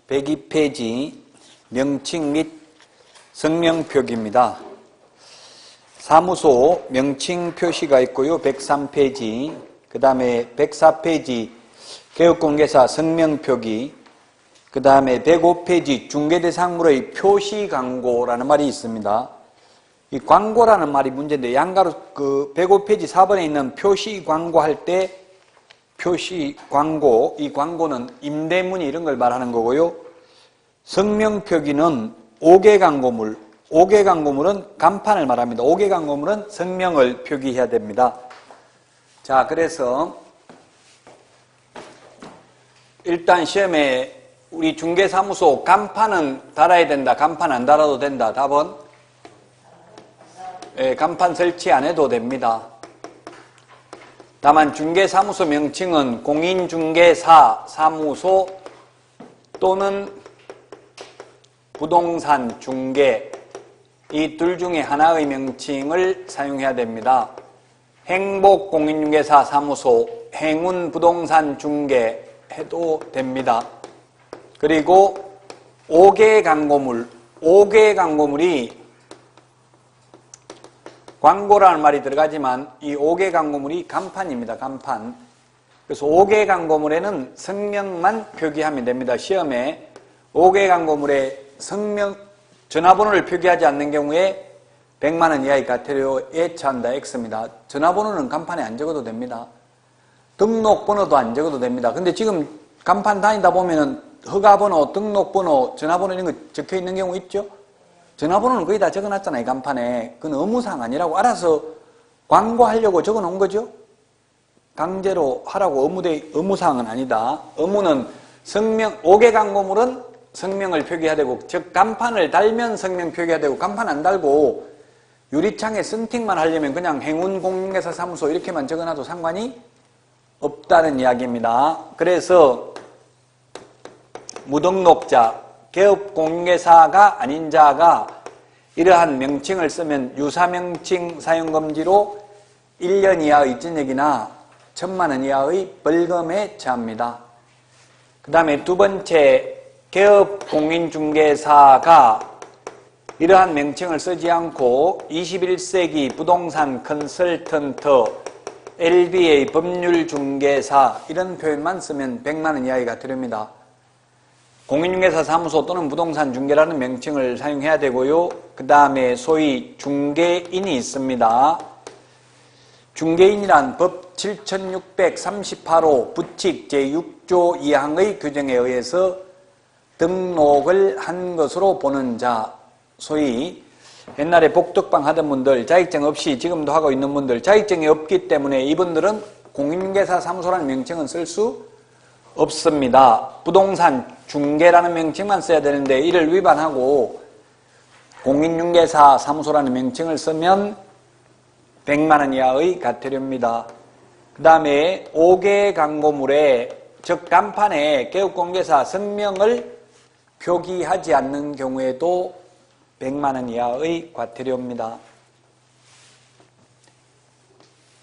102페이지 명칭 및 성명 표기입니다. 사무소 명칭 표시가 있고요. 103페이지, 그 다음에 104페이지 개업공개사 성명 표기, 그 다음에 105페이지 중개대상물의 표시 광고라는 말이 있습니다. 이 광고라는 말이 문제인데, 양가로 그 105페이지 4번에 있는 표시 광고할 때 표시 광고, 이 광고는 임대문의 이런 걸 말하는 거고요. 성명 표기는 5개 광고물, 5개 광고물은 간판을 말합니다. 5개 광고물은 성명을 표기해야 됩니다. 자, 그래서 일단 시험에 우리 중개사무소 간판은 달아야 된다, 간판 안 달아도 된다. 답은 간판 설치 안 해도 됩니다. 다만 중개사무소 명칭은 공인중개사 사무소 또는 부동산 중개, 이 둘 중에 하나의 명칭을 사용해야 됩니다. 행복공인중개사 사무소, 행운부동산 중개 해도 됩니다. 그리고 5개 광고물, 5개 광고물이 광고라는 말이 들어가지만 이 5개 광고물이 간판입니다. 간판. 그래서 5개 광고물에는 성명만 표기하면 됩니다. 시험에 5개 광고물에 성명, 전화번호를 표기하지 않는 경우에 100만 원 이하의 과태료에 처한다. X입니다. 전화번호는 간판에 안 적어도 됩니다. 등록번호도 안 적어도 됩니다. 근데 지금 간판 다니다 보면은 허가번호, 등록번호, 전화번호 이런 거 적혀 있는 경우 있죠? 전화번호는 거의 다 적어놨잖아요, 간판에. 그건 의무사항 아니라고 알아서 광고하려고 적어놓은 거죠? 강제로 하라고 의무사항은 아니다. 의무는 성명, 5개 광고물은 성명을 표기해야 되고, 즉 간판을 달면 성명 표기해야 되고, 간판 안 달고 유리창에 선팅만 하려면 그냥 행운공인중개사 사무소 이렇게만 적어놔도 상관이 없다는 이야기입니다. 그래서 무등록자, 개업공인중개사가 아닌 자가 이러한 명칭을 쓰면 유사명칭 사용금지로 1년 이하의 전역이나 1,000만 원 이하의 벌금에 처합니다. 그 다음에 두 번째, 개업공인중개사가 이러한 명칭을 쓰지 않고 21세기 부동산 컨설턴트, LBA 법률중개사 이런 표현만 쓰면 100만 원 이하의 과태료입니다. 공인중개사 사무소 또는 부동산 중개라는 명칭을 사용해야 되고요. 그 다음에 소위 중개인이 있습니다. 중개인이란 법 7638호 부칙 제6조 2항의 규정에 의해서 등록을 한 것으로 보는 자, 소위 옛날에 복덕방 하던 분들, 자격증 없이 지금도 하고 있는 분들, 자격증이 없기 때문에 이분들은 공인중개사 사무소라는 명칭은 쓸 수 없습니다. 부동산 중개라는 명칭만 써야 되는데 이를 위반하고 공인중개사 사무소라는 명칭을 쓰면 100만 원 이하의 과태료입니다. 그 다음에 5개 광고물에, 즉 간판에 개업공개사 성명을 표기하지 않는 경우에도 100만 원 이하의 과태료입니다.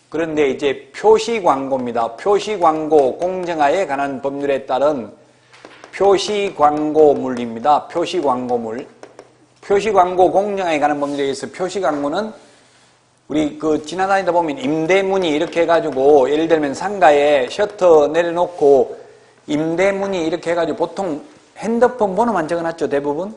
그런데 이제 표시광고입니다. 표시광고 공정화에 관한 법률에 따른 표시광고물입니다. 표시광고물. 표시광고 공정화에 관한 법률에 의해서 표시광고는 우리 지나다니다 보면 임대문의 이렇게 해가지고, 예를 들면 상가에 셔터 내려놓고 임대문의 이렇게 해가지고 보통 핸드폰 번호만 적어놨죠, 대부분?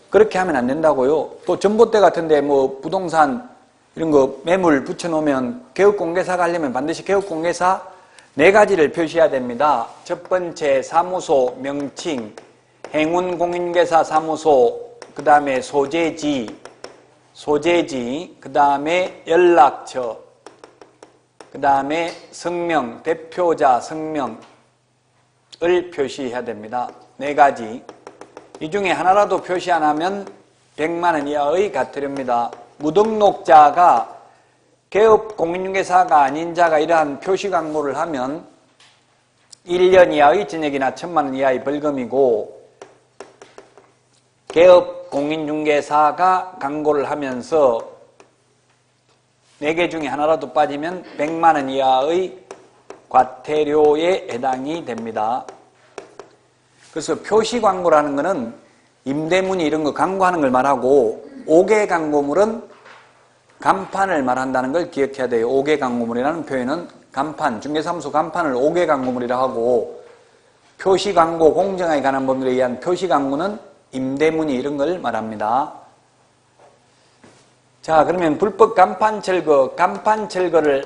그렇게 하면 안 된다고요. 또 전봇대 같은데 뭐 부동산 이런 거 매물 붙여놓으면 개업공개사가 하려면 반드시 개업공개사 4가지를 표시해야 됩니다. 첫 번째, 사무소 명칭, 행운공인중개사 사무소, 그 다음에 소재지, 그 다음에 연락처, 그 다음에 성명, 대표자 성명을 표시해야 됩니다. 4가지. 이 중에 하나라도 표시 안 하면 100만 원 이하의 과태료입니다. 무등록자가 개업공인중개사가 아닌 자가 이러한 표시 광고를 하면 1년 이하의 징역이나 1,000만 원 이하의 벌금이고, 개업공인중개사가 광고를 하면서 4개 중에 하나라도 빠지면 100만 원 이하의 과태료에 해당이 됩니다. 그래서 표시 광고라는 거는 임대문의 이런 거 광고하는 걸 말하고 5개 광고물은 간판을 말한다는 걸 기억해야 돼요. 5개 광고물이라는 표현은 간판, 중개사무소 간판을 5개 광고물이라 하고 표시 광고 공정하게 관한 법률에 의한 표시 광고는 임대문의 이런 걸 말합니다. 자, 그러면 불법 간판 철거를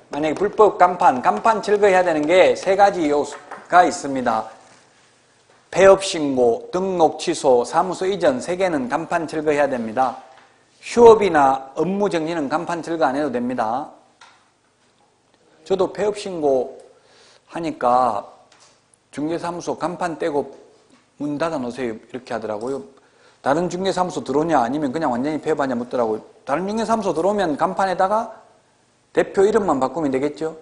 만약에 불법 간판 철거해야 되는 게 세 가지 요소가 있습니다. 폐업 신고, 등록 취소, 사무소 이전 3개는 간판 철거해야 됩니다. 휴업이나 업무 정리는 간판 철거 안 해도 됩니다. 저도 폐업 신고 하니까 중개사무소 간판 떼고 문 닫아 놓으세요 이렇게 하더라고요. 다른 중개사무소 들어오냐 아니면 그냥 완전히 폐업하냐 묻더라고요. 다른 중개사무소 들어오면 간판에다가 대표 이름만 바꾸면 되겠죠.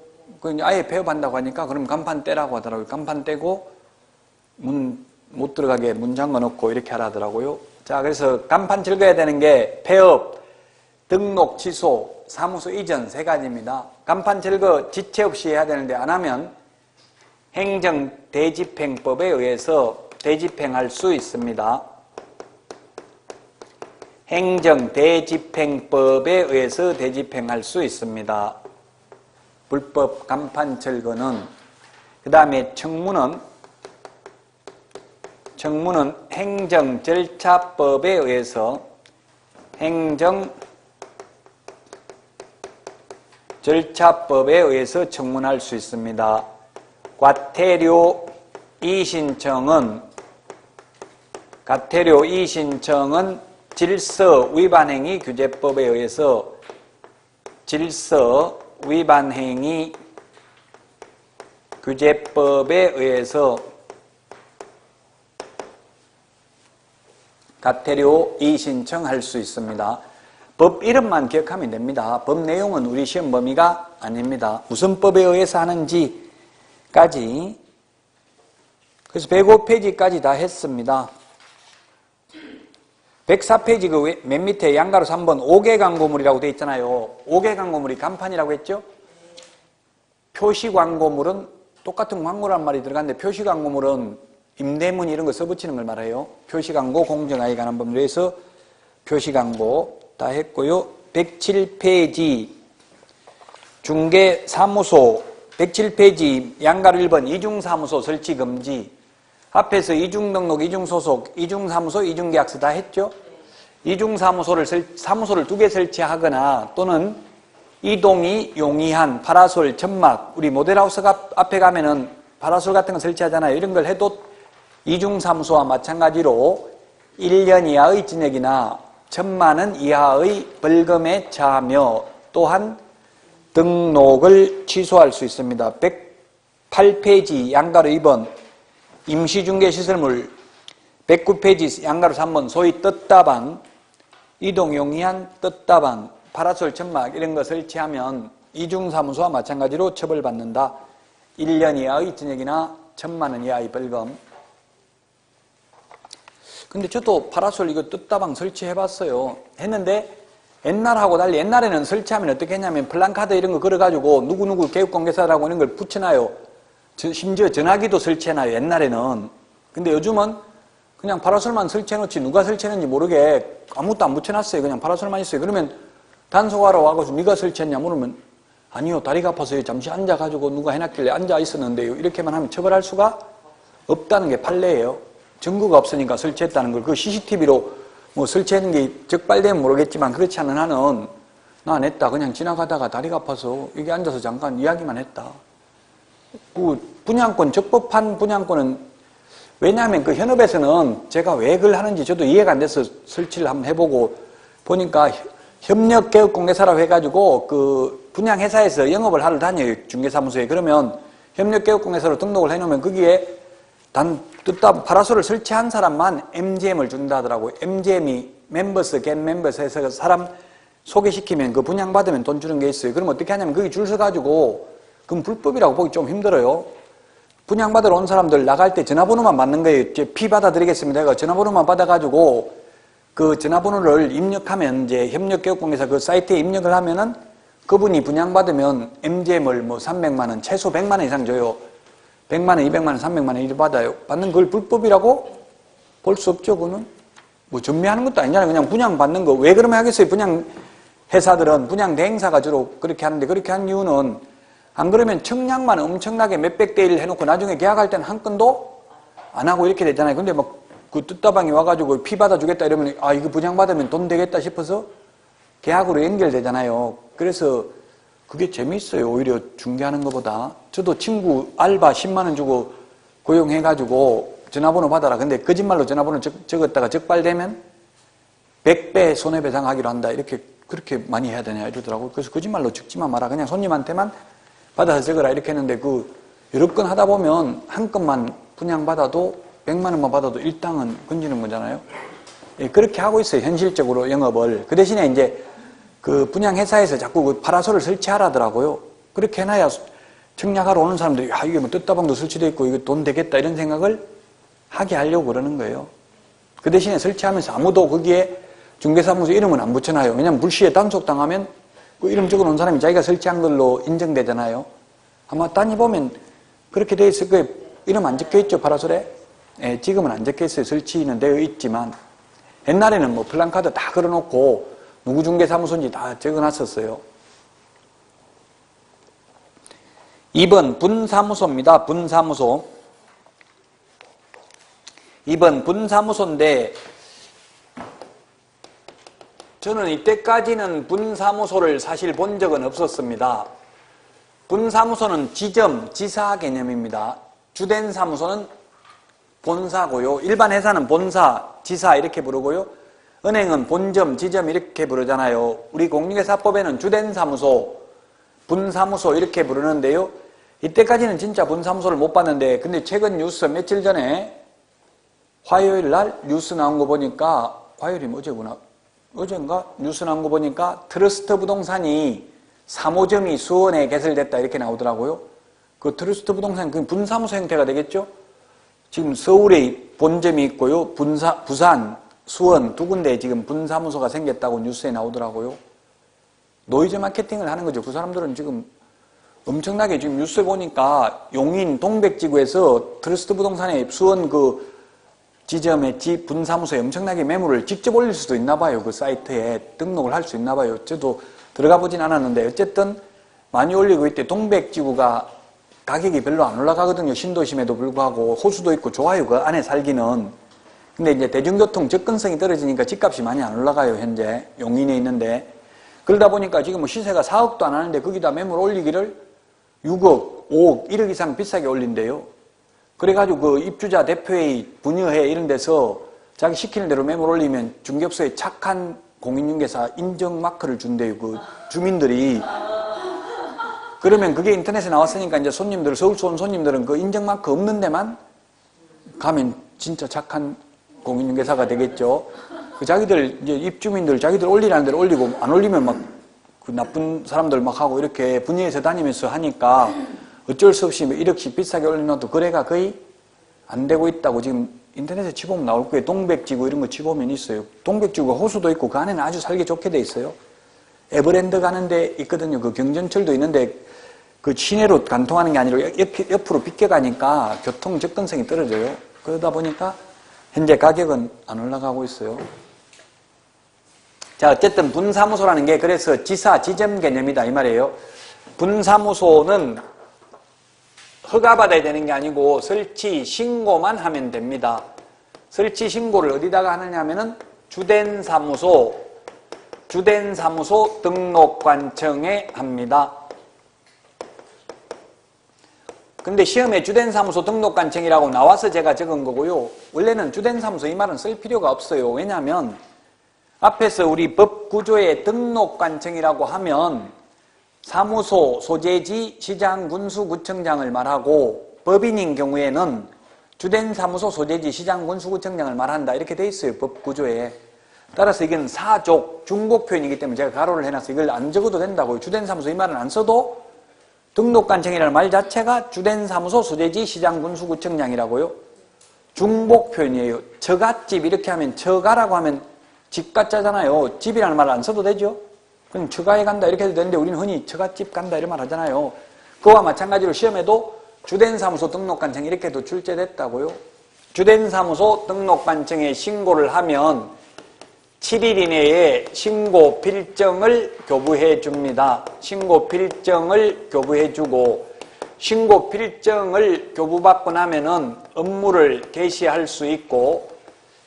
아예 폐업한다고 하니까 그럼 간판 떼라고 하더라고요. 간판 떼고 문 못 들어가게 문 잠궈 놓고 이렇게 하라더라고요. 자, 그래서 간판 철거해야 되는 게 폐업, 등록 취소, 사무소 이전 3가지입니다. 간판 철거 지체 없이 해야 되는데 안 하면 행정대집행법에 의해서 대집행할 수 있습니다. 행정대집행법에 의해서 대집행할 수 있습니다. 불법 간판 철거는. 그 다음에 청문은 행정절차법에 의해서 청문할 수 있습니다. 과태료 이의신청은 질서위반행위 규제법에 의해서 질서위반행위 규제법에 의해서 과태료 이의신청할 수 있습니다. 법 이름만 기억하면 됩니다. 법 내용은 우리 시험 범위가 아닙니다. 무슨 법에 의해서 하는지까지. 그래서 105페이지까지 다 했습니다. 104페이지 그 맨 밑에 양가로 3번 5개 광고물이라고 되어 있잖아요. 5개 광고물이 간판이라고 했죠? 표시 광고물은 똑같은 광고란 말이 들어갔는데 표시 광고물은 임대문 이런 거 써붙이는 걸 말해요. 표시 광고 공정하게 관한 법률에서 표시 광고 다 했고요. 107페이지 중개사무소 107페이지 양가로 1번 이중사무소 설치 금지. 앞에서 이중등록, 이중소속, 이중사무소, 이중계약서 다 했죠? 사무소를 2개 설치하거나 또는 이동이 용이한 파라솔, 천막, 우리 모델하우스 앞에 가면은 파라솔 같은 거 설치하잖아요. 이런 걸 해도 이중사무소와 마찬가지로 1년 이하의 징역이나 1,000만 원 이하의 벌금에 처하며 또한 등록을 취소할 수 있습니다. 108페이지 양가로 2번 임시중개시설물 109페이지 양가로 3번 소위 떴다방 이동용이한 떴다방 파라솔 천막 이런 거 설치하면 이중사무소와 마찬가지로 처벌받는다. 1년 이하의 징역이나 1,000만 원 이하의 벌금. 근데 저도 파라솔 이거 떴다방 설치해봤어요. 했는데 옛날하고 달리 옛날에는 설치하면 어떻게 했냐면 플랜카드 이런 거 걸어가지고 누구누구 교육공개사라고 이런 걸 붙여놔요. 심지어 전화기도 설치해놔요. 옛날에는. 근데 요즘은 그냥 파라솔만 설치해놓지 누가 설치했는지 모르게 아무것도 안 붙여놨어요. 그냥 파라솔만 있어요. 그러면 단속하러 와가지고 네가 설치했냐 물으면 아니요 다리가 아파서 잠시 앉아가지고 누가 해놨길래 앉아 있었는데요. 이렇게만 하면 처벌할 수가 없다는 게 판례예요. 증거가 없으니까 설치했다는 걸 그 CCTV로 뭐 설치하는 게 적발되면 모르겠지만 그렇지 않은 한은 나 안 했다. 그냥 지나가다가 다리가 아파서 여기 앉아서 잠깐 이야기만 했다. 그 분양권, 적법한 분양권은 왜냐하면 그 현업에서는 제가 왜 그걸 하는지 저도 이해가 안 돼서 설치를 한번 해보고 보니까 협력개업공개사라고 해가지고 그 분양회사에서 영업을 하러 다녀요. 중개사무소에. 그러면 협력개업공개사로 등록을 해놓으면 거기에 파라솔을 설치한 사람만 MGM을 준다 하더라고요. MGM이 멤버스, 겟 멤버스 해서 사람 소개시키면 그 분양받으면 돈 주는 게 있어요. 그럼 어떻게 하냐면 거기 줄 서가지고 그럼 불법이라고 보기 좀 힘들어요. 분양받으러 온 사람들 나갈 때 전화번호만 받는 거예요. 피 받아드리겠습니다. 그러니까 전화번호만 받아가지고 그 전화번호를 입력하면 이제 협력개업공개사 그 사이트에 입력을 하면은 그분이 분양받으면 MGM을 뭐 300만 원, 최소 100만 원 이상 줘요. 100만 원, 200만 원, 300만 원 이렇게 받아요. 받는 걸 불법이라고 볼 수 없죠. 그거는 뭐 전매하는 것도 아니잖아요. 그냥 분양받는 거. 왜 그러면 하겠어요? 분양 회사들은 분양 대행사가 주로 그렇게 하는데, 그렇게 한 이유는 안 그러면 청약만 엄청나게 몇백 대 1 해놓고 나중에 계약할 때는 한 건도 안 하고 이렇게 되잖아요. 근데 막 그 뜻다방이 와가지고 피 받아주겠다 이러면 아, 이거 분양받으면 돈 되겠다 싶어서 계약으로 연결되잖아요. 그래서 그게 재미있어요. 오히려 중개하는 것보다. 저도 친구 알바 10만 원 주고 고용해가지고 전화번호 받아라. 근데 거짓말로 전화번호 적었다가 적발되면 100배 손해배상하기로 한다. 이렇게 그렇게 많이 해야 되냐 이러더라고요. 그래서 거짓말로 적지만 마라. 그냥 손님한테만 받아서 적어라 이렇게 했는데, 그 여러 건 하다 보면 한 건만 분양받아도 100만 원만 받아도 일당은 건지는 거잖아요. 예, 그렇게 하고 있어요. 현실적으로 영업을. 그 대신에 이제 그 분양회사에서 자꾸 그 파라솔을 설치하라더라고요. 그렇게 해놔야 청약하러 오는 사람들이 야, 이게 뭐 뜻다방도 설치되어 있고 이거 돈 되겠다 이런 생각을 하게 하려고 그러는 거예요. 그 대신에 설치하면서 아무도 거기에 중개사무소 이름은 안 붙여놔요. 왜냐면 불시에 단속당하면 그 이름 적어놓은 사람이 자기가 설치한 걸로 인정되잖아요. 아마 딴이 보면 그렇게 돼 있을 거예요. 이름 안 적혀있죠, 파라솔에? 예, 지금은 안 적혀있어요. 설치는 되어 있지만. 옛날에는 뭐 플랜카드 다 걸어놓고 누구 중개사무소인지 다 적어놨었어요. 2번 분사무소입니다. 분사무소. 2번 분사무소인데, 저는 이때까지는 분사무소를 사실 본 적은 없었습니다. 분사무소는 지점, 지사 개념입니다. 주된 사무소는 본사고요. 일반 회사는 본사, 지사 이렇게 부르고요. 은행은 본점, 지점 이렇게 부르잖아요. 우리 공인중개사법에는 주된 사무소, 분사무소 이렇게 부르는데요. 이때까지는 진짜 분사무소를 못 봤는데, 근데 최근 뉴스 며칠 전에 화요일 날 뉴스 나온 거 보니까, 화요일이 어제구나. 어젠가 뉴스 나온 거 보니까 트러스트 부동산이 3호점이 수원에 개설됐다 이렇게 나오더라고요. 그 트러스트 부동산 그 분사무소 형태가 되겠죠? 지금 서울에 본점이 있고요. 부산, 수원 두 군데에 지금 분사무소가 생겼다고 뉴스에 나오더라고요. 노이즈 마케팅을 하는 거죠. 그 사람들은 지금 엄청나게 지금 뉴스에 보니까 용인 동백지구에서 트러스트 부동산의 수원 그 지점의 분사무소에 엄청나게 매물을 직접 올릴 수도 있나 봐요. 그 사이트에 등록을 할 수 있나 봐요. 저도 들어가 보진 않았는데 어쨌든 많이 올리고 있대. 동백지구가 가격이 별로 안 올라가거든요. 신도심에도 불구하고 호수도 있고 좋아요. 그 안에 살기는. 근데 이제 대중교통 접근성이 떨어지니까 집값이 많이 안 올라가요. 현재 용인에 있는데. 그러다 보니까 지금 뭐 시세가 4억도 안 하는데 거기다 매물 올리기를 6억, 5억, 1억 이상 비싸게 올린대요. 그래가지고 그 입주자 대표회의, 분여회 이런 데서 자기 시키는 대로 매물 올리면 중개업소에 착한 공인중개사 인정 마크를 준대요. 그 주민들이. 그러면 그게 인터넷에 나왔으니까 이제 손님들, 서울서 온 손님들은 그 인정 마크 없는 데만 가면 진짜 착한 공인중개사가 되겠죠. 그 자기들 이제 입주민들 자기들 올리라는 대로 올리고 안 올리면 막 그 나쁜 사람들 막 하고 이렇게 분야에서 다니면서 하니까 어쩔 수 없이 1억씩 비싸게 올려놔도 거래가 거의 안 되고 있다고 지금 인터넷에 치보면 나올 거예요. 동백지구 이런 거 치보면 있어요. 동백지구가 호수도 있고 그 안에는 아주 살기 좋게 돼 있어요. 에버랜드 가는 데 있거든요. 그 경전철도 있는데 그 시내로 관통하는 게 아니라 옆으로 비껴가니까 교통 접근성이 떨어져요. 그러다 보니까 현재 가격은 안 올라가고 있어요. 자, 어쨌든 분사무소라는 게 그래서 지사, 지점 개념이다 이 말이에요. 분사무소는 허가받아야 되는 게 아니고 설치 신고만 하면 됩니다. 설치 신고를 어디다가 하느냐 하면은 주된 사무소 등록관청에 합니다. 근데 시험에 주된 사무소 등록관청이라고 나와서 제가 적은 거고요. 원래는 주된 사무소 이 말은 쓸 필요가 없어요. 왜냐하면 앞에서 우리 법 구조에 등록관청이라고 하면 사무소, 소재지, 시장, 군수, 구청장을 말하고 법인인 경우에는 주된 사무소, 소재지, 시장, 군수, 구청장을 말한다. 이렇게 돼 있어요. 법 구조에. 따라서 이건 사족, 중복 표현이기 때문에 제가 가로를 해놨어요. 이걸 안 적어도 된다고요. 주된 사무소 이 말은 안 써도 등록관청이라는 말 자체가 주된 사무소, 소재지, 시장, 군수, 구청장이라고요. 중복 표현이에요. 처갓집 이렇게 하면 처가라고 하면 집가짜잖아요. 집이라는 말을 안 써도 되죠. 그럼 처가에 간다 이렇게 해도 되는데 우리는 흔히 처갓집 간다 이런 말 하잖아요. 그와 마찬가지로 시험에도 주된 사무소 등록관청 이렇게도 출제됐다고요. 주된 사무소 등록관청에 신고를 하면 7일 이내에 신고 필정을 교부해 줍니다. 신고 필정을 교부해 주고 신고 필정을 교부받고 나면은 업무를 개시할 수 있고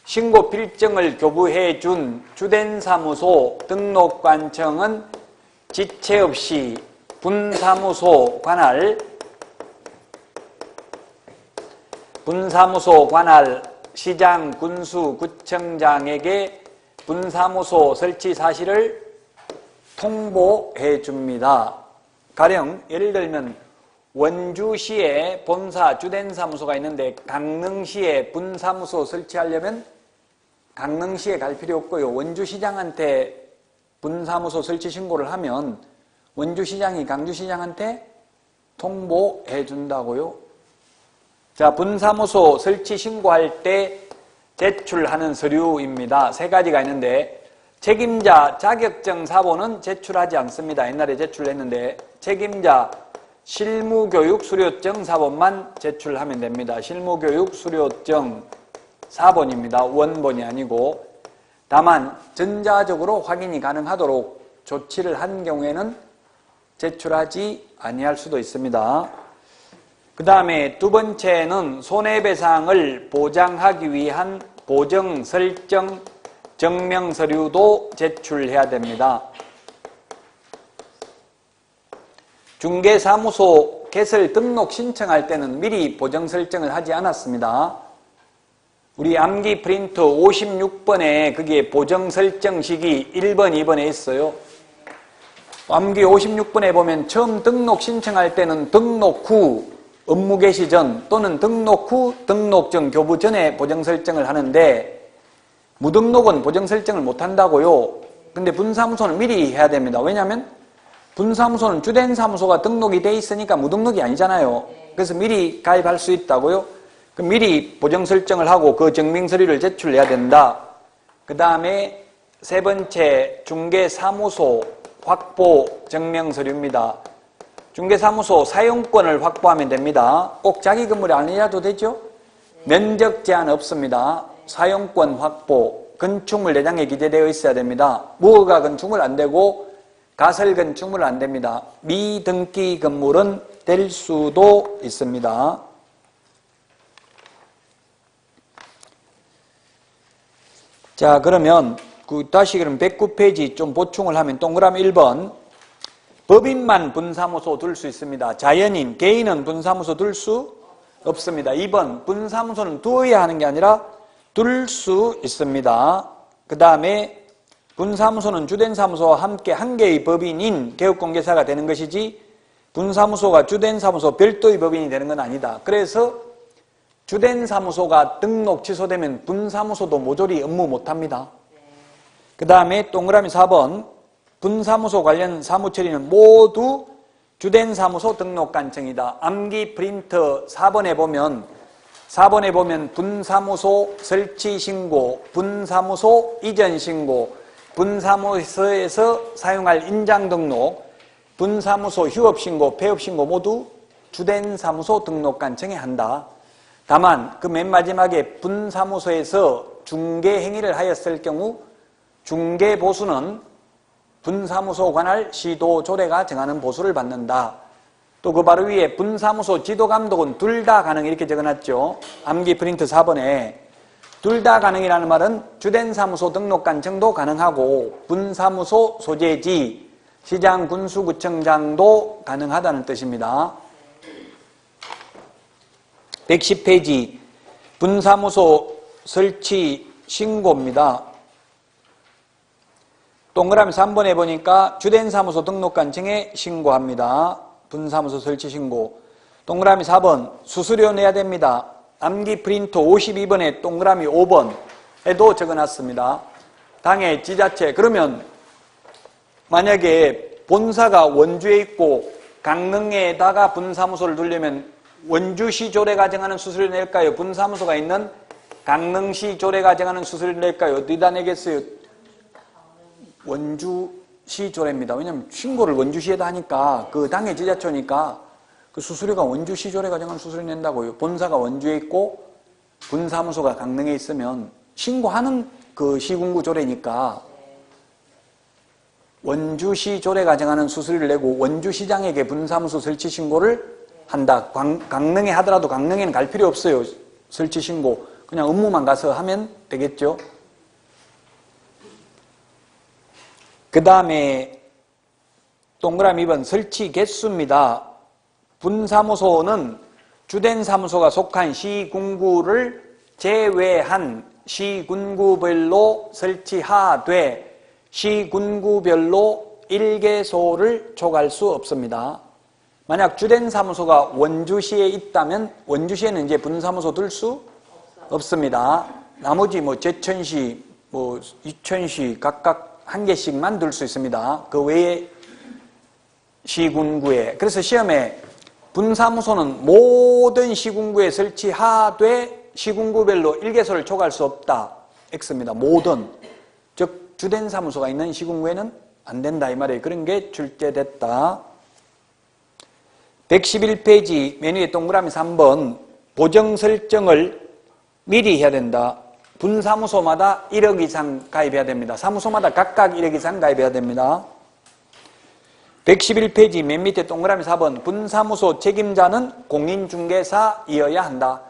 신고 필정을 교부해 준 주된 사무소 등록관청은 지체 없이 분사무소 관할 시장, 군수, 구청장에게 분사무소 설치 사실을 통보해 줍니다. 가령 예를 들면 원주시에 본사 주된 사무소가 있는데 강릉시에 분사무소 설치하려면 강릉시에 갈 필요 없고요. 원주시장한테 분사무소 설치 신고를 하면 원주시장이 강주시장한테 통보해 준다고요. 자, 분사무소 설치 신고할 때 제출하는 서류입니다. 세 가지가 있는데 책임자 자격증 사본은 제출하지 않습니다. 옛날에 제출했는데 책임자 실무교육 수료증 사본만 제출하면 됩니다. 실무교육 수료증 사본입니다. 원본이 아니고 다만 전자적으로 확인이 가능하도록 조치를 한 경우에는 제출하지 아니할 수도 있습니다. 그 다음에 두 번째는 손해배상을 보장하기 위한 보정설정 증명서류도 제출해야 됩니다. 중개사무소 개설 등록 신청할 때는 미리 보정설정을 하지 않았습니다. 우리 암기 프린트 56번에 그게 보정설정 시기 1번, 2번에 있어요. 암기 56번에 보면 처음 등록 신청할 때는 등록 후 업무 개시 전 또는 등록 후 등록 전 교부 전에 보정설정을 하는데 무등록은 보정설정을 못한다고요. 근데 분사무소는 미리 해야 됩니다. 왜냐하면 분사무소는 주된 사무소가 등록이 돼 있으니까 무등록이 아니잖아요. 그래서 미리 가입할 수 있다고요. 그럼 미리 보정설정을 하고 그 증명서류를 제출해야 된다. 그 다음에 세 번째 중개사무소 확보 증명서류입니다. 중개사무소 사용권을 확보하면 됩니다. 꼭 자기 건물이 아니라도 되죠? 면적 제한 없습니다. 사용권 확보, 건축물 내장에 기재되어 있어야 됩니다. 무허가 건축물 안 되고 가설 건축물은 안 됩니다. 미등기 건물은 될 수도 있습니다. 자, 그러면 다시 그럼 109페이지 좀 보충을 하면 동그라미 1번 법인만 분사무소 둘 수 있습니다. 자연인, 개인은 분사무소 둘 수 없습니다. 2번 분사무소는 두어야 하는 게 아니라 둘 수 있습니다. 그 다음에 분사무소는 주된 사무소와 함께 한 개의 법인인 개업공개사가 되는 것이지 분사무소가 주된 사무소 별도의 법인이 되는 건 아니다. 그래서 주된 사무소가 등록 취소되면 분사무소도 모조리 업무 못합니다. 그 다음에 동그라미 4번 분사무소 관련 사무처리는 모두 주된 사무소 등록관청이다. 암기 프린터 4번에 보면 분사무소 설치 신고, 분사무소 이전 신고, 분사무소에서 사용할 인장 등록, 분사무소 휴업 신고, 폐업 신고 모두 주된 사무소 등록관청에 한다. 다만 그 맨 마지막에 분사무소에서 중개 행위를 하였을 경우 중개 보수는 분사무소 관할 시도 조례가 정하는 보수를 받는다. 또 그 바로 위에 분사무소 지도감독은 둘 다 가능 이렇게 적어놨죠. 암기 프린트 4번에 둘 다 가능이라는 말은 주된 사무소 등록관청도 가능하고 분사무소 소재지 시장 군수구청장도 가능하다는 뜻입니다. 110페이지 분사무소 설치 신고입니다. 동그라미 3번에 보니까 주된 사무소 등록관청에 신고합니다. 분사무소 설치 신고. 동그라미 4번 수수료 내야 됩니다. 암기 프린터 52번에 동그라미 5번에도 적어놨습니다. 당해 지자체 그러면 만약에 본사가 원주에 있고 강릉에다가 분사무소를 두려면 원주시 조례가 정하는 수수료 낼까요? 분사무소가 있는 강릉시 조례가 정하는 수수료 낼까요? 어디다 내겠어요? 원주시 조례입니다. 왜냐하면 신고를 원주시에다 하니까 그 당해 지자체니까 그 수수료가 원주시조례가 정한 수수료 낸다고요. 본사가 원주에 있고 분사무소가 강릉에 있으면 신고하는 그 시군구 조례니까 원주시 조례가 정하는 수수료를 내고 원주시장에게 분사무소 설치 신고를 한다. 강릉에 하더라도 강릉에는 갈 필요 없어요. 설치 신고. 그냥 업무만 가서 하면 되겠죠. 그 다음에 동그라미 2번 설치 개수입니다. 분사무소는 주된 사무소가 속한 시군구를 제외한 시군구별로 설치하되 시군구별로 1개소를 촉할 수 없습니다. 만약 주된 사무소가 원주시에 있다면 원주시에는 이제 분사무소 둘 수 없습니다. 나머지 제천시, 이천시 각각 한 개씩만 둘 수 있습니다. 그 외에 시군구에. 그래서 시험에 분사무소는 모든 시군구에 설치하되 시군구별로 1개소를 촉할 수 없다. X입니다. 모든. 즉 주된 사무소가 있는 시군구에는 안 된다 이 말이에요. 그런 게 출제됐다. 111페이지 메뉴의 동그라미 3번 보정 설정을 미리 해야 된다. 분사무소마다 1억 이상 가입해야 됩니다. 사무소마다 각각 1억 이상 가입해야 됩니다. 111페이지 맨 밑에 동그라미 4번 분사무소 책임자는 공인중개사이어야 한다.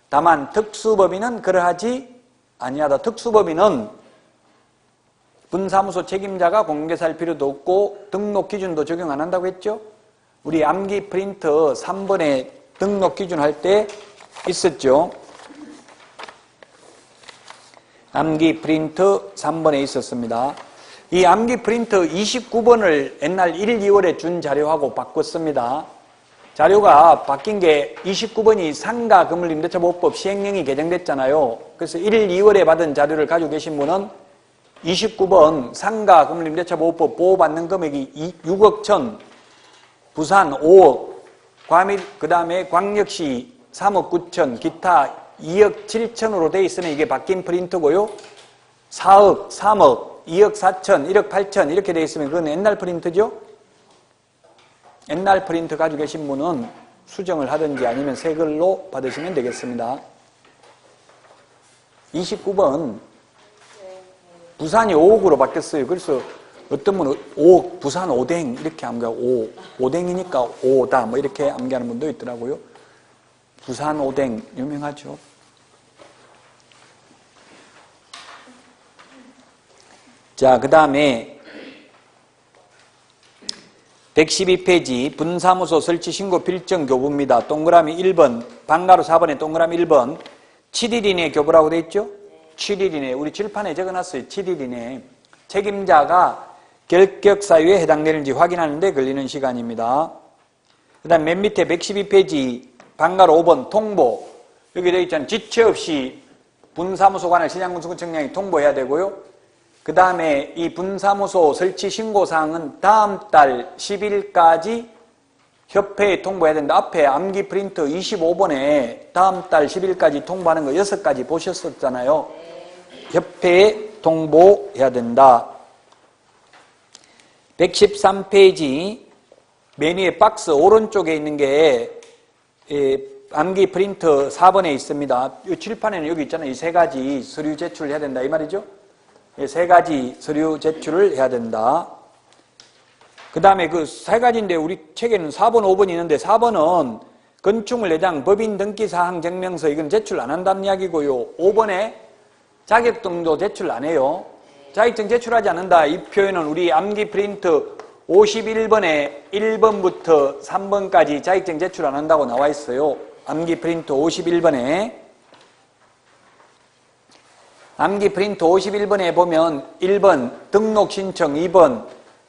다만 특수법인은 그러하지 아니하다. 특수법인은 분사무소 책임자가 공인중개사일 필요도 없고 등록 기준도 적용 안 한다고 했죠? 우리 암기 프린트 3번에 등록 기준 할 때 있었죠? 암기 프린트 3번에 있었습니다. 이 암기 프린트 29번을 옛날 1일 2월에 준 자료하고 바꿨습니다. 자료가 바뀐 게 29번이 상가 건물임대차보호법 시행령이 개정됐잖아요. 그래서 1일 2월에 받은 자료를 가지고 계신 분은 29번 상가 건물임대차보호법 보호받는 금액이 6억 1천, 부산 5억, 그 다음에 광역시 3억 9천, 기타 2억 7천으로 돼 있으면 이게 바뀐 프린트고요. 4억, 3억, 2억 4천, 1억 8천 이렇게 돼 있으면 그건 옛날 프린트죠? 옛날 프린트 가지고 계신 분은 수정을 하든지 아니면 새 글로 받으시면 되겠습니다. 29번 부산이 5억으로 바뀌었어요. 그래서 어떤 분은 5억, 부산 오뎅 이렇게 암기하고 오뎅이니까 5다 이렇게 암기하는 분도 있더라고요. 부산 오뎅 유명하죠. 자, 그 다음에 112페이지 분사무소 설치 신고 필정 교부입니다. 동그라미 1번, 방가로 4번에 동그라미 1번 7일 이내 교부라고 돼 있죠? 7일 이내. 우리 칠판에 적어놨어요. 7일 이내. 책임자가 결격 사유에 해당되는지 확인하는 데 걸리는 시간입니다. 그 다음 맨 밑에 112페이지 방가로 5번 통보. 여기 되어 있잖아요. 지체 없이 분사무소 관할 시장군수구청장이 통보해야 되고요. 그 다음에 이 분사무소 설치 신고사항은 다음 달 10일까지 협회에 통보해야 된다. 앞에 암기 프린트 25번에 다음 달 10일까지 통보하는 거 6가지 보셨었잖아요. 협회에 통보해야 된다. 113페이지 메뉴의 박스 오른쪽에 있는 게 암기 프린트 4번에 있습니다. 이 칠판에는 여기 있잖아요. 이 3가지 서류 제출을 해야 된다 이 말이죠. 3가지 서류 제출을 해야 된다. 그 다음에 그 3가지인데 우리 책에는 4번, 5번이 있는데 4번은 건축물 내장 법인 등기사항 증명서 이건 제출 안 한다는 이야기고요. 5번에 자격증도 제출 안 해요. 자격증 제출하지 않는다. 이 표현은 우리 암기 프린트 51번에 1번부터 3번까지 자격증 제출 안 한다고 나와 있어요. 암기 프린트 51번에. 암기 프린트 51번에 보면 1번 등록 신청, 2번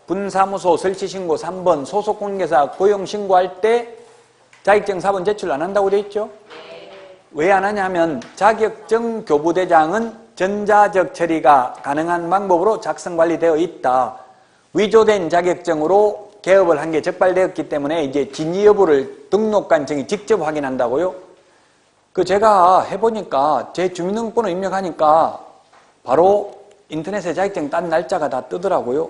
분사무소 설치 신고, 3번 소속 공개사 고용 신고할 때 자격증 4번 제출 안 한다고 돼 있죠? 왜 안 하냐면 자격증 교부대장은 전자적 처리가 가능한 방법으로 작성 관리되어 있다. 위조된 자격증으로 개업을 한 게 적발되었기 때문에 이제 진위 여부를 등록관청이 직접 확인한다고요. 그 제가 해보니까 제 주민등록번호 입력하니까 바로 인터넷에 자격증 딴 날짜가 다 뜨더라고요.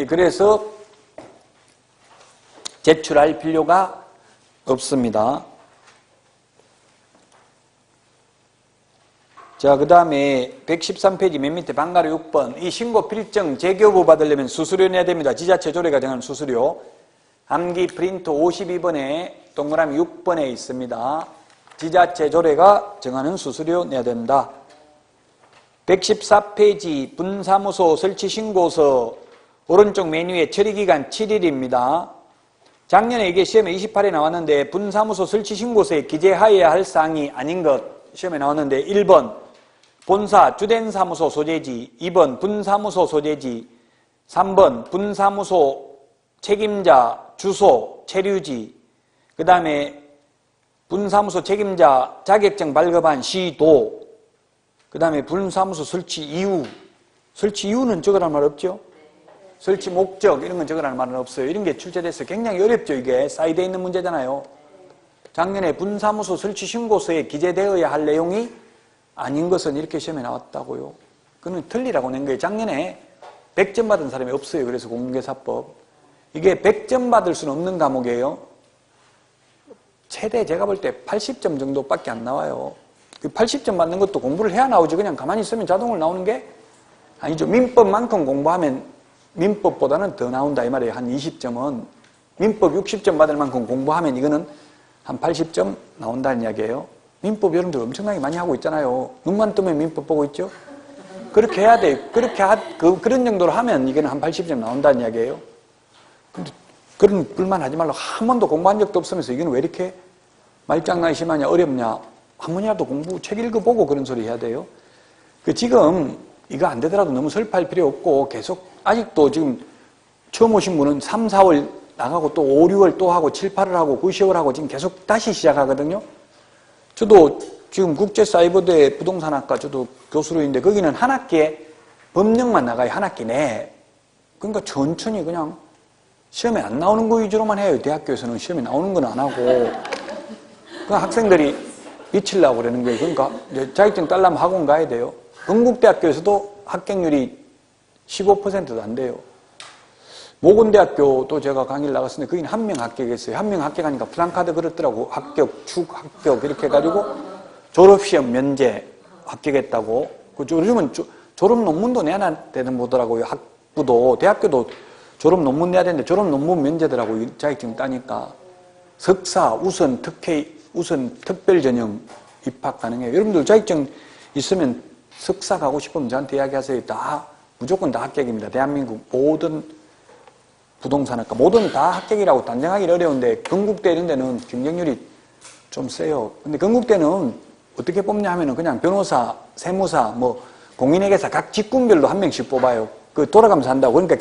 그래서 제출할 필요가 없습니다. 자, 그 다음에 113페이지 맨 밑에 방가로 6번. 이 신고 필증 재교부 받으려면 수수료 내야 됩니다. 지자체 조례가 정하는 수수료. 암기 프린트 52번에 동그라미 6번에 있습니다. 지자체 조례가 정하는 수수료 내야 된다. 114페이지 분사무소 설치 신고서 오른쪽 메뉴에 처리기간 7일입니다. 작년에 이게 시험에 28에 나왔는데 분사무소 설치 신고서에 기재하여야 할 사항이 아닌 것 시험에 나왔는데 1번 본사 주된 사무소 소재지, 2번 분사무소 소재지, 3번 분사무소 책임자 주소 체류지, 그 다음에 분사무소 책임자 자격증 발급한 시도, 그 다음에 분사무소 설치 이유, 설치 이유는 적으라는 말 없죠? 설치 목적 이런 건 적으라는 말은 없어요. 이런 게 출제돼서 굉장히 어렵죠. 이게 사이드에 있는 문제잖아요. 작년에 분사무소 설치 신고서에 기재되어야 할 내용이 아닌 것은 이렇게 시험에 나왔다고요. 그건 틀리라고 낸 거예요. 작년에 100점 받은 사람이 없어요. 그래서 공개사법. 이게 100점 받을 수는 없는 과목이에요. 최대 제가 볼 때 80점 정도밖에 안 나와요. 그 80점 받는 것도 공부를 해야 나오지. 그냥 가만히 있으면 자동으로 나오는 게 아니죠. 민법만큼 공부하면 민법보다는 더 나온다 이 말이에요. 한 20점은. 민법 60점 받을 만큼 공부하면 이거는 한 80점 나온다는 이야기예요. 민법 여러분들 엄청나게 많이 하고 있잖아요. 눈만 뜨면 민법 보고 있죠? 그렇게 해야 돼. 그런 정도로 하면 이거는 한 80점 나온다는 이야기예요. 근데 그런 불만 하지 말라고 한 번도 공부한 적도 없으면서 이거는 왜 이렇게 말장난이 심하냐, 어렵냐. 한 번이라도 공부, 책 읽어보고 그런 소리 해야 돼요. 지금 이거 안 되더라도 너무 설파할 필요 없고 계속 아직도 지금 처음 오신 분은 3, 4월 나가고 또 5, 6월 또 하고 7, 8월 하고 9, 10월 하고 지금 계속 다시 시작하거든요. 저도 지금 국제사이버대 부동산학과 저도 교수로 있는데 거기는 한 학기에 법령만 나가요. 한 학기 내에. 그러니까 천천히 그냥 시험에 안 나오는 거 위주로만 해요. 대학교에서는 시험에 나오는 건 안 하고. 그 학생들이 미치려고 그러는 거예요. 그러니까 자격증 따려면 학원 가야 돼요. 건국대학교에서도 합격률이 15%도 안 돼요. 모건대학교도 제가 강의를 나갔었는데 거기는 한 명 합격했어요. 한 명 합격하니까 플랜카드 그렇더라고. 합격, 축, 이렇게 해가지고 졸업시험 면제 합격했다고. 요즘은 졸업 논문도 내야 되는 거더라고요. 학부도, 대학교도 졸업 논문 내야 되는데 졸업 논문 면제더라고요. 자격증 따니까. 석사, 우선, 특혜, 우선, 특별 전형 입학 가능해요. 여러분들 자격증 있으면 석사 가고 싶으면 저한테 이야기하세요. 무조건 다 합격입니다. 대한민국 모든 부동산학과 모든 다 합격이라고 단정하기는 어려운데 건국대 이런 데는 경쟁률이 좀 세요. 근데 건국대는 어떻게 뽑냐 하면은 그냥 변호사, 세무사, 공인회계사 각 직군별로 한 명씩 뽑아요. 돌아가면서 한다고. 그러니까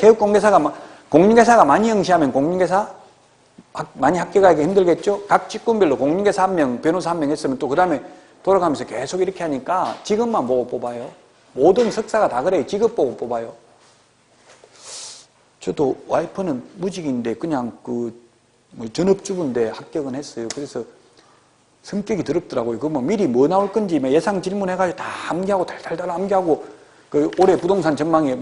공인회계사가 많이 응시하면 공인회계사 많이 합격하기 힘들겠죠? 각 직군별로 공인회계사 한 명, 변호사 한 명 했으면 또 그 다음에 돌아가면서 계속 이렇게 하니까 직업만 보고 뽑아요. 모든 석사가 다 그래요. 직업 보고 뽑아요. 저도 와이프는 무직인데 그냥 전업주부인데 합격은 했어요. 그래서 성격이 더럽더라고요. 미리 뭐 나올 건지 예상 질문해가지고 다 암기하고 달달달 암기하고 올해 부동산 전망이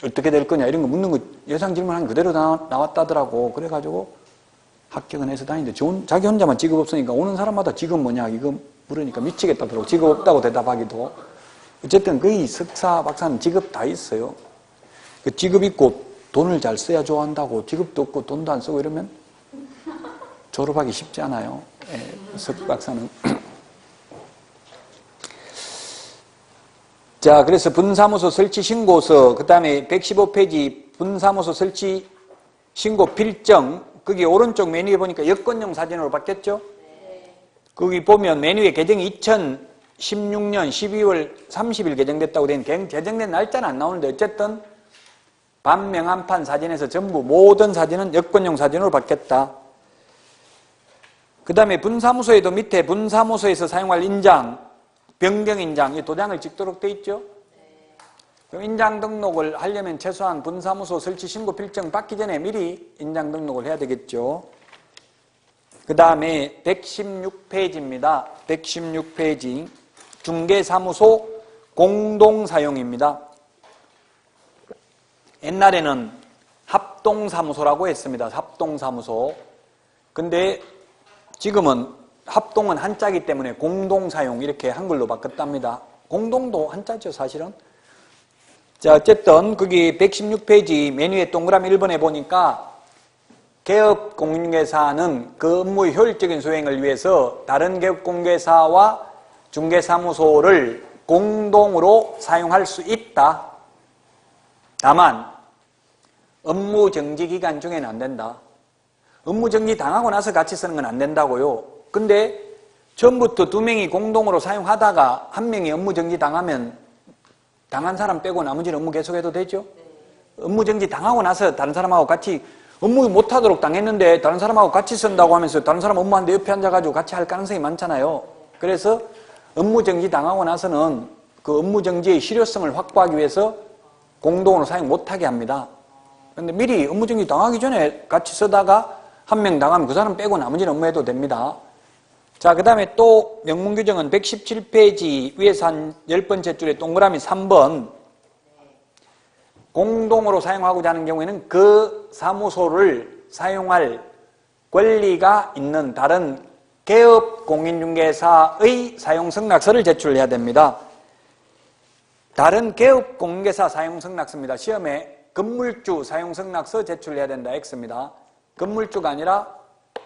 어떻게 될 거냐 이런 거 묻는 거 예상 질문한 그대로 나왔다더라고. 그래가지고 합격은 해서 다니는데 자기 혼자만 직업 없으니까 오는 사람마다 직업 뭐냐 이거 물으니까 미치겠다더라고. 직업 없다고 대답하기도. 어쨌든 거의 석사, 박사는 직업 다 있어요. 직업 있고 돈을 잘 써야 좋아한다고 직업도 없고 돈도 안 쓰고 이러면 졸업하기 쉽지 않아요. 석 박사는. 자, 그래서 분사무소 설치 신고서, 그 다음에 115페이지 분사무소 설치 신고 필정, 거기 오른쪽 메뉴에 보니까 여권용 사진으로 바뀌었죠? 거기 보면 메뉴에 개정이 2016년 12월 30일 개정됐다고 된 개정된 날짜는 안 나오는데 어쨌든 반명한판 사진에서 전부 모든 사진은 여권용 사진으로 바뀌었다. 그 다음에 분사무소에도 밑에 분사무소에서 사용할 인장, 변경인장, 이 도장을 찍도록 돼 있죠? 그럼 인장 등록을 하려면 최소한 분사무소 설치 신고 필정 받기 전에 미리 인장 등록을 해야 되겠죠? 그 다음에 116페이지입니다. 116페이지. 중개사무소 공동사용입니다. 옛날에는 합동사무소라고 했습니다. 합동사무소. 근데 지금은 합동은 한자이기 때문에 공동사용 이렇게 한글로 바꿨답니다. 공동도 한자죠, 사실은. 자, 어쨌든 거기 116페이지 메뉴의 동그라미 1번에 보니까 개업공인중개사는 그 업무의 효율적인 수행을 위해서 다른 개업공개사와 중개사무소를 공동으로 사용할 수 있다. 다만 업무 정지 기간 중에는 안 된다. 업무 정지 당하고 나서 같이 쓰는 건 안 된다고요. 근데 처음부터 두 명이 공동으로 사용하다가 한 명이 업무 정지 당하면 당한 사람 빼고 나머지는 업무 계속해도 되죠? 업무 정지 당하고 나서 다른 사람하고 같이 업무 못하도록 당했는데 다른 사람하고 같이 쓴다고 하면서 다른 사람 업무하는데 옆에 앉아가지고 같이 할 가능성이 많잖아요. 그래서 업무 정지 당하고 나서는 그 업무 정지의 실효성을 확보하기 위해서 공동으로 사용 못하게 합니다. 근데 미리 업무 정지 당하기 전에 같이 쓰다가 한 명 당하면 그 사람 빼고 나머지는 업무해도 됩니다. 자, 그 다음에 또 명문 규정은 117페이지 위에서 한 10번째 줄에 동그라미 3번. 공동으로 사용하고자 하는 경우에는 그 사무소를 사용할 권리가 있는 다른 개업 공인중개사의 사용승낙서를 제출해야 됩니다. 다른 개업 공인중개사 사용승낙서입니다. 시험에 건물주 사용승낙서 제출해야 된다. X입니다. 건물주가 아니라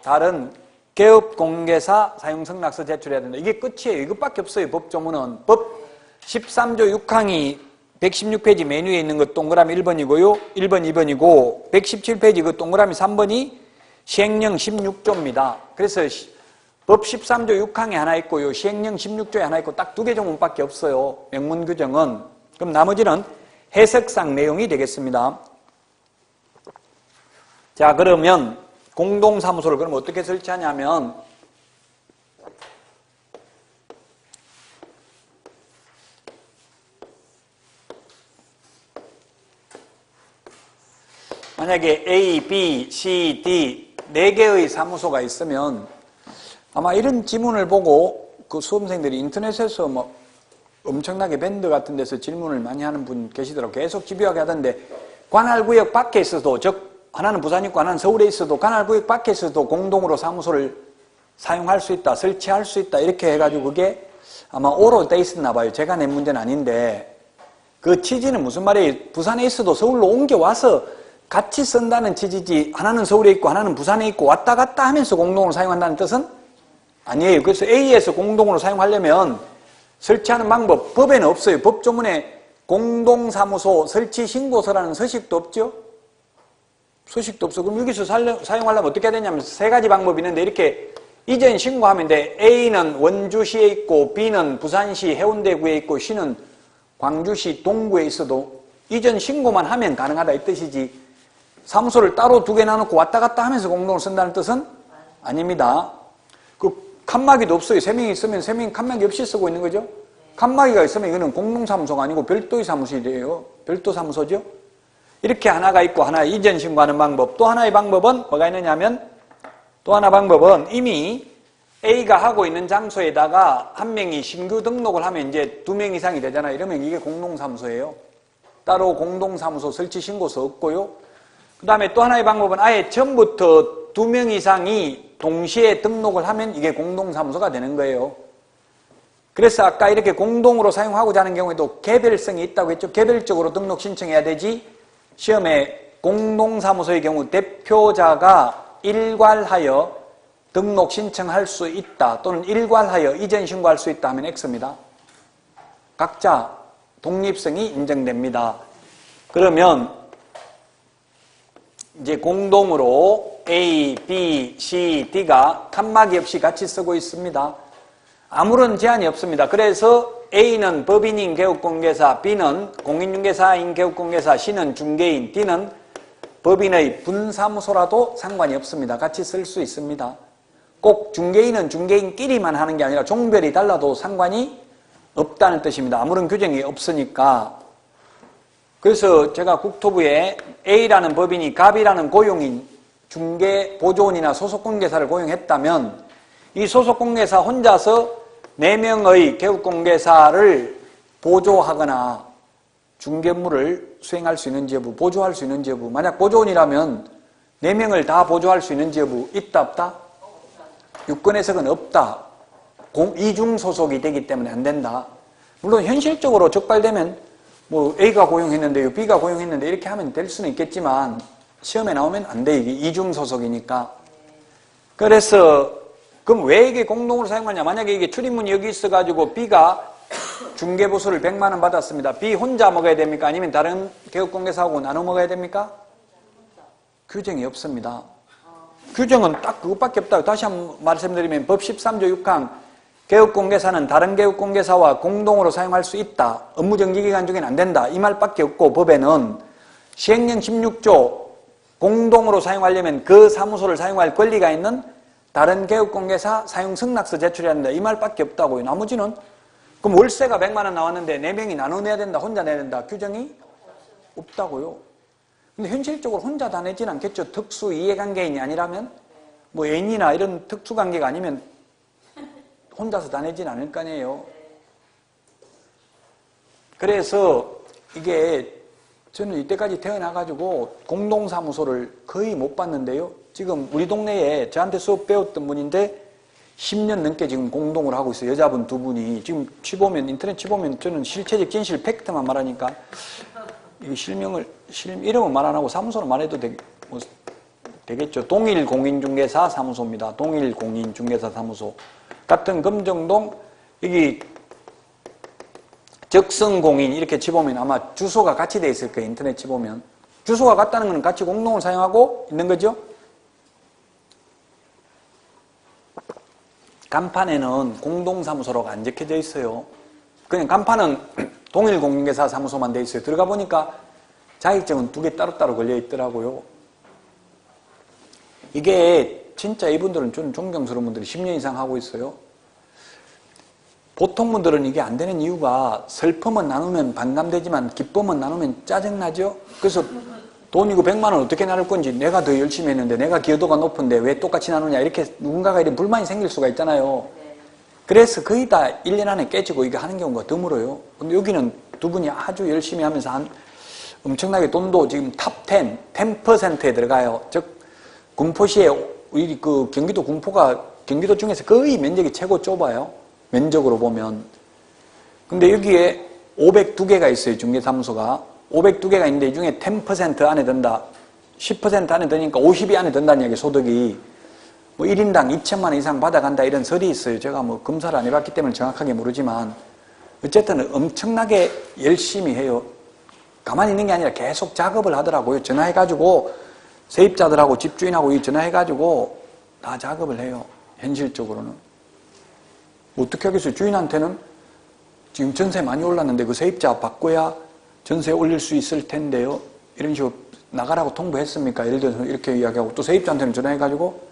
다른 개업 공인중개사 사용승낙서 제출해야 된다. 이게 끝이에요. 이것밖에 없어요. 법조문은. 법 13조 6항이 116페이지 메뉴에 있는 것 동그라미 1번이고요. 1번, 2번이고 117페이지 그 동그라미 3번이 시행령 16조입니다. 그래서 법 13조 6항에 하나 있고요. 시행령 16조에 하나 있고 딱 두 개 조문밖에 없어요. 명문 규정은. 그럼 나머지는 해석상 내용이 되겠습니다. 자, 그러면 공동사무소를 그럼 어떻게 설치하냐면 만약에 A, B, C, D 4개의 사무소가 있으면 아마 이런 지문을 보고 그 수험생들이 인터넷에서 뭐 엄청나게 밴드 같은 데서 질문을 많이 하는 분 계시더라고요. 계속 집요하게 하던데 관할구역 밖에 있어도 즉 하나는 부산에 있고 하나는 서울에 있어도 관할구역 밖에 있어도 공동으로 사무소를 사용할 수 있다, 설치할 수 있다 이렇게 해가지고 그게 아마 오로 돼 있었나 봐요. 제가 낸 문제는 아닌데 그 취지는 무슨 말이에요? 부산에 있어도 서울로 옮겨와서 같이 쓴다는 취지지 하나는 서울에 있고 하나는 부산에 있고 왔다 갔다 하면서 공동으로 사용한다는 뜻은 아니에요. 그래서 A에서 공동으로 사용하려면 설치하는 방법, 법에는 없어요. 법조문에 공동사무소 설치신고서라는 서식도 없죠? 서식도 없어. 그럼 여기서 사용하려면 어떻게 해야 되냐면 세 가지 방법이 있는데 이렇게 이전 신고하면 돼. A는 원주시에 있고 B는 부산시 해운대구에 있고 C는 광주시 동구에 있어도 이전 신고만 하면 가능하다 이 뜻이지 사무소를 따로 두 개 나눠놓고 왔다 갔다 하면서 공동을 쓴다는 뜻은 아닙니다. 그 칸막이도 없어요. 3명이 있으면 3명이 칸막이 없이 쓰고 있는 거죠. 칸막이가 있으면 이거는 공동사무소가 아니고 별도의 사무실이에요. 별도 사무소죠. 이렇게 하나가 있고 하나 이전 신고하는 방법. 또 하나의 방법은 뭐가 있느냐 하면 또 하나 방법은 이미 A가 하고 있는 장소에다가 한 명이 신규 등록을 하면 이제 2명 이상이 되잖아요. 이러면 이게 공동사무소예요. 따로 공동사무소 설치 신고서 없고요. 그 다음에 또 하나의 방법은 아예 처음부터 2명 이상이 동시에 등록을 하면 이게 공동사무소가 되는 거예요. 그래서 아까 이렇게 공동으로 사용하고자 하는 경우에도 개별성이 있다고 했죠. 개별적으로 등록 신청해야 되지 시험에 공동사무소의 경우 대표자가 일괄하여 등록 신청할 수 있다 또는 일괄하여 이전 신고할 수 있다 하면 X입니다. 각자 독립성이 인정됩니다. 그러면 이제 공동으로 A, B, C, D가 칸막이 없이 같이 쓰고 있습니다. 아무런 제한이 없습니다. 그래서 A는 법인인 개업공개사, B는 공인중개사인 개업공개사, C는 중개인, D는 법인의 분사무소라도 상관이 없습니다. 같이 쓸 수 있습니다. 꼭 중개인은 중개인끼리만 하는 게 아니라 종별이 달라도 상관이 없다는 뜻입니다. 아무런 규정이 없으니까. 그래서 제가 국토부에 A라는 법인이 갑이라는 고용인 중개 보조원이나 소속공개사를 고용했다면 이 소속공개사 혼자서 4명의 개업공개사를 보조하거나 중개업무를 수행할 수 있는지 여부, 보조할 수 있는지 여부. 만약 보조원이라면 4명을 다 보조할 수 있는지 여부 있다 없다? 유권 해석은 없다. 이중 소속이 되기 때문에 안 된다. 물론 현실적으로 적발되면 뭐 A가 고용했는데요, B가 고용했는데 이렇게 하면 될 수는 있겠지만 시험에 나오면 안 돼. 이게 이중 소속이니까. 그래서 그럼 왜 이게 공동으로 사용하냐? 만약에 이게 출입문이 여기 있어가지고 B가 중개보수를 100만 원 받았습니다. B 혼자 먹어야 됩니까? 아니면 다른 개업공개사하고 나눠 먹어야 됩니까? 규정이 없습니다. 규정은 딱 그것밖에 없다고 다시 한번 말씀드리면 법 13조 6항 개업공개사는 다른 개업공개사와 공동으로 사용할 수 있다. 업무정지기간 중에는 안 된다. 이 말밖에 없고 법에는 시행령 16조 공동으로 사용하려면 그 사무소를 사용할 권리가 있는 다른 개업공개사 사용 승낙서 제출해야 된다. 이 말밖에 없다고요. 나머지는 그럼 월세가 100만 원 나왔는데 4명이 나눠 내야 된다. 혼자 내야 된다. 규정이 없다고요. 근데 현실적으로 혼자 다 내진 않겠죠. 특수 이해관계인이 아니라면 뭐 애인이나 이런 특수관계가 아니면 혼자서 다 내진 않을 거 아니에요. 그래서 이게 저는 이때까지 태어나가지고 공동사무소를 거의 못 봤는데요. 지금 우리 동네에 저한테 수업 배웠던 분인데 10년 넘게 지금 공동을 하고 있어요. 여자분 2분이. 지금 치보면, 인터넷 치보면 저는 실체적 진실 팩트만 말하니까 이 이름은 말 안 하고 사무소는 말해도 되겠죠. 동일공인중개사 사무소입니다. 동일공인중개사 사무소. 같은 금정동, 여기 적성공인 이렇게 치보면 아마 주소가 같이 돼 있을 거예요. 인터넷 치보면. 주소가 같다는 건 같이 공동을 사용하고 있는 거죠. 간판에는 공동사무소라고 안 적혀져 있어요. 그냥 간판은 동일공인중개사 사무소만 돼 있어요. 들어가 보니까 자격증은 2개 따로따로 걸려 있더라고요. 이게 진짜 이분들은 저는 존경스러운 분들이 10년 이상 하고 있어요. 보통 분들은 이게 안 되는 이유가 슬픔은 나누면 반감되지만 기쁨은 나누면 짜증나죠? 그래서 돈 이거 100만 원 어떻게 나눌 건지 내가 더 열심히 했는데 내가 기여도가 높은데 왜 똑같이 나누냐 이렇게 누군가가 이런 불만이 생길 수가 있잖아요. 그래서 거의 다 1년 안에 깨지고 이거 하는 경우가 드물어요. 근데 여기는 2분이 아주 열심히 하면서 엄청나게 돈도 지금 탑10, 10%에 들어가요. 즉 군포시에 우리 그 경기도 군포가 경기도 중에서 거의 면적이 최고 좁아요. 면적으로 보면. 근데 여기에 502개가 있어요. 중개사무소가. 502개가 있는데 이 중에 10% 안에 든다. 10% 안에 드니까 50이 안에 든다는 얘기 소득이. 뭐 1인당 2천만 원 이상 받아간다 이런 설이 있어요. 제가 뭐 검사를 안 해봤기 때문에 정확하게 모르지만 어쨌든 엄청나게 열심히 해요. 가만히 있는 게 아니라 계속 작업을 하더라고요. 전화해가지고 세입자들하고 집주인하고 전화해가지고 다 작업을 해요. 현실적으로는. 어떻게 하겠어요? 주인한테는 지금 전세 많이 올랐는데 그 세입자 바꿔야 전세 올릴 수 있을 텐데요. 이런 식으로 나가라고 통보했습니까? 예를 들어서 이렇게 이야기하고 또 세입자한테는 전화해가지고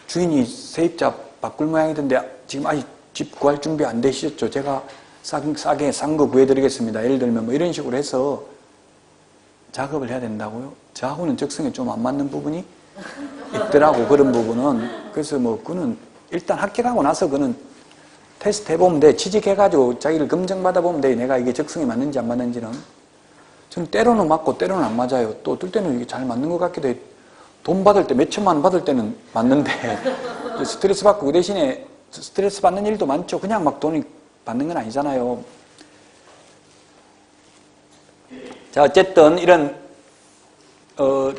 주인이 세입자 바꿀 모양이던데 지금 아직 집 구할 준비 안 되시죠? 제가 싸게 싼 거 구해드리겠습니다. 예를 들면 뭐 이런 식으로 해서 작업을 해야 된다고요? 저하고는 적성에 좀 안 맞는 부분이 있더라고, 그런 부분은. 그래서 뭐 그는 일단 합격하고 나서 그는 테스트 해보면 돼. 취직해가지고 자기를 검증받아보면 돼. 내가 이게 적성에 맞는지 안 맞는지는. 저는 때로는 맞고 때로는 안 맞아요. 또 어떨 때는 이게 잘 맞는 것 같기도 해. 돈 받을 때 몇 천만 원 받을 때는 맞는데 스트레스 받고 그 대신에 스트레스 받는 일도 많죠. 그냥 막 돈이 받는 건 아니잖아요. 자, 어쨌든 이런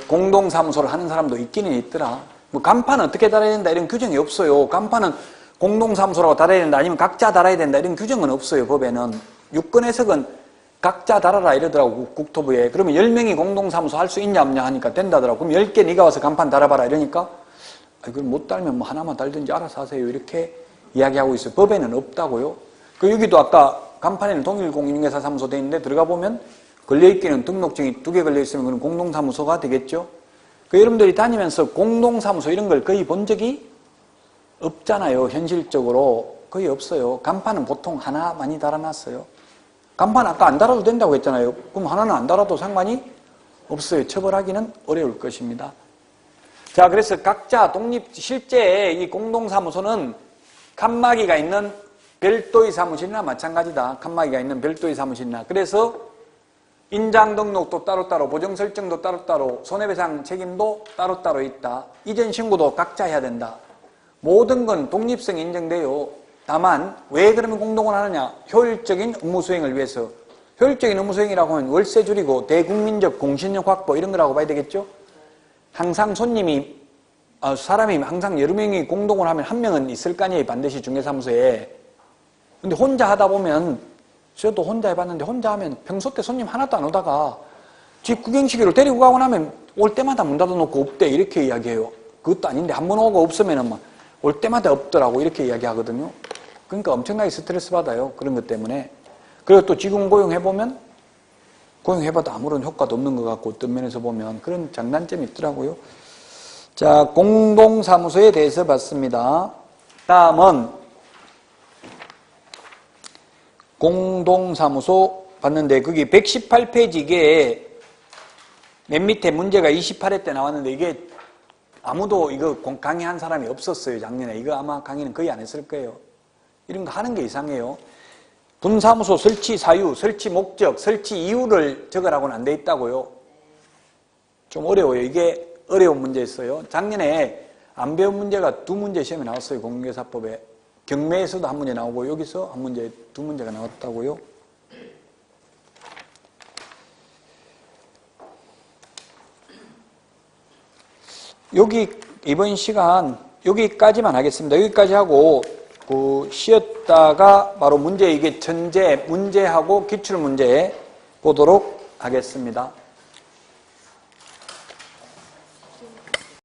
공동사무소를 하는 사람도 있기는 있더라. 뭐 간판은 어떻게 달아야 된다 이런 규정이 없어요. 간판은 공동사무소라고 달아야 된다 아니면 각자 달아야 된다 이런 규정은 없어요. 법에는. 유권 해석은 각자 달아라 이러더라고 국토부에. 그러면 10명이 공동사무소 할 수 있냐 없냐 하니까 된다더라고. 그럼 10개 네가 와서 간판 달아봐라 이러니까 그걸 못 달면 뭐 하나만 달든지 알아서 하세요 이렇게 이야기하고 있어요. 법에는 없다고요. 그 여기도 아까 간판에는 동일공인중개사 사무소 돼 있는데 들어가 보면 걸려있기는 등록증이 2개 걸려있으면 그건 공동사무소가 되겠죠. 그 여러분들이 다니면서 공동사무소 이런 걸 거의 본 적이 없잖아요. 현실적으로 거의 없어요. 간판은 보통 하나 많이 달아놨어요. 간판 아까 안 달아도 된다고 했잖아요. 그럼 하나는 안 달아도 상관이 없어요. 처벌하기는 어려울 것입니다. 자, 그래서 각자 실제 이 공동사무소는 칸막이가 있는 별도의 사무실이나 마찬가지다. 칸막이가 있는 별도의 사무실이나. 그래서 인장 등록도 따로따로, 보정 설정도 따로따로, 손해배상 책임도 따로따로 있다. 이전 신고도 각자 해야 된다. 모든 건 독립성이 인정돼요. 다만 왜 그러면 공동을 하느냐? 효율적인 업무 수행을 위해서. 효율적인 업무 수행이라고 하면 월세 줄이고 대국민적 공신력 확보 이런 거라고 봐야 되겠죠? 항상 사람이 항상 여러 명이 공동을 하면 한 명은 있을 거 아니에요, 반드시 중개사무소에. 근데 혼자 하다 보면, 저도 혼자 해봤는데 혼자 하면 평소 때 손님 하나도 안 오다가 집 구경시키러 데리고 가고 나면 올 때마다 문 닫아놓고 없대 이렇게 이야기해요. 그것도 아닌데 한 번 오고 없으면은 막 올 때마다 없더라고 이렇게 이야기하거든요. 그러니까 엄청나게 스트레스 받아요. 그런 것 때문에. 그리고 또 직원 고용해보면 고용해봐도 아무런 효과도 없는 것 같고 어떤 면에서 보면 그런 장단점이 있더라고요. 자, 공동사무소에 대해서 봤습니다. 다음은 공동사무소 봤는데 거기 118페이지 이게 맨 밑에 문제가 28회 때 나왔는데 이게 아무도 이거 강의한 사람이 없었어요, 작년에. 이거 아마 강의는 거의 안 했을 거예요. 이런 거 하는 게 이상해요. 분사무소 설치 사유, 설치 목적, 설치 이유를 적으라고는 안 돼 있다고요. 좀 어려워요. 이게 어려운 문제였어요. 작년에 안 배운 문제가 두 문제 시험에 나왔어요, 공인중개사법에. 경매에서도 한 문제 나오고 여기서 한 문제, 두 문제가 나왔다고요. 여기 이번 시간 여기까지만 하겠습니다. 여기까지 하고 쉬었다가 바로 문제 이게 전제 문제하고 기출문제 보도록 하겠습니다.